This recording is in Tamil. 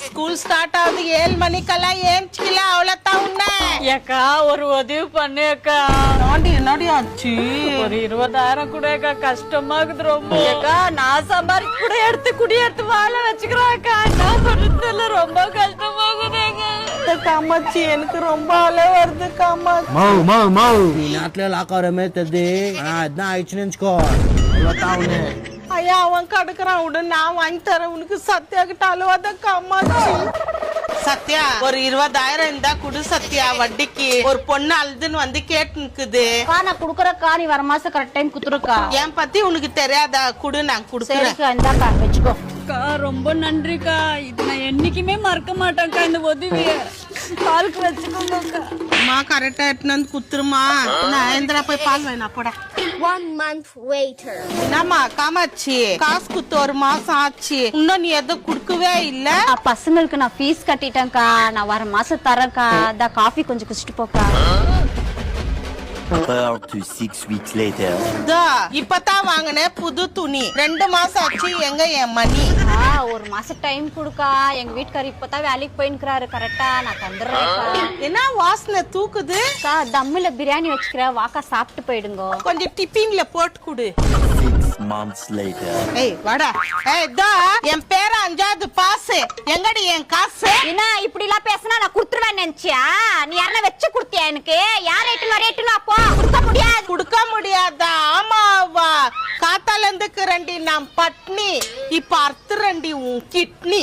ஸ்கூல் ஸ்டார்ட் ஆகுது 7 மணிக்கெல்லாம் ஏஞ்சிக்கல அவ்வளவுதான் உன்ன ஏக்கா ஒரு உதவி பண்ணு அக்கா. என்னடி ஆச்சு? ஒரு 20,000 கூட அக்கா, கஷ்டமா இருக்குது ரொம்ப. ஏக்கா நான் சம்பாதிக்க கூட எடுத்து குடியெடுத்து வாழ வச்சுக்கிறேன் அக்கா. நான் சொல்றதுல ரொம்ப கஷ்டமாகுதுங்க. காமாட்சி எனக்கு ரொம்ப அலை வருது காமாட்சி. நீ நாட்டுல லாக் ஆகிற மாதிரி தெரியுது. அதான் ஆயிடுச்சுன்னு வச்சுக்கோ. அவ்வளவுதான் உன்ன. ஐயா அவன் கடுக்குறான் விடு, நான் வாங்கி தரேன் உனக்கு. சத்யா கிட்ட அழுவாத காமாட்சி. சத்யா ஒரு 20,000 இருந்தா குடு சத்யா, வட்டிக்கு. ஒரு பொண்ணு அழுதுன்னு வந்து கேட்டு நிக்குது. நான் குடுக்கறக்கா, நீ வர மாசம் கரெக்ட் டைம் குத்துருக்கா. என் பத்தி உனக்கு தெரியாதா? குடு, நான் குடுக்குறேன். இந்தாக்கா வச்சுக்கோ. அக்கா ரொம்ப நன்றிக்கா, இது நான் என்னைக்குமே மறக்க மாட்டேன்க்கா. இந்த உதவிய காலுக்கு வச்சுக்கோங்க அக்கா. அம்மா கரெக்டா எடுத்துன்னு வந்து குத்துருமா. நான் எந்திரா போய் பால் வேணா போட. 1 month later. என்னம்மா காமாட்சி, காசு குத்து 1 மாசம் ஆச்சு, இன்னும் நீ எதுவும் குடுக்கவே இல்ல. பசங்களுக்கு நான் ஃபீஸ் கட்டிட்டேன்க்கா, நான் வர மாசம் தரேன்க்கா. இந்த காஃபி கொஞ்சம் குடிச்சிட்டு போக்கா. 4 to 6 weeks later. இப்பதான் வாங்கினேன் புது துணி, 2 மாசம் ஆச்சு. எங்க என் மணி? ஒரு மாசம் டைம் குடுக்கா. எங்க வீட்டுக்காரர் இப்பதான் வேலைக்கு போயின்னுக்குறாரு. கரெக்டா நான் தந்துடுறேன்க்கா. என்ன வாசனை தூக்குது? தம்முல பிரியாணி வச்சுக்கிறேன், வாக்கா சாப்பிட்டு போயிடுங்க. கொஞ்சம் டிஃபின்ல போட்டு குடு. 6 months later. ஏய் வாடா. என் பேர 5வது பாஸ். எங்கடி என் காசு? என்ன இப்படி எல்லாம் பேசினா நான் குடுத்துருவேன் நினைச்சியா? நீ யாரா வச்சு குடுத்தியா எனக்கு? யார் ரேட்டுன்னு அப்போ குடுக்க முடியாது. குடுக்க முடியாதா? ஆமாவா? காத்தால இருந்து நான் பட்னி, இப்ப அர்த்தரண்டி உன் கிட்னி.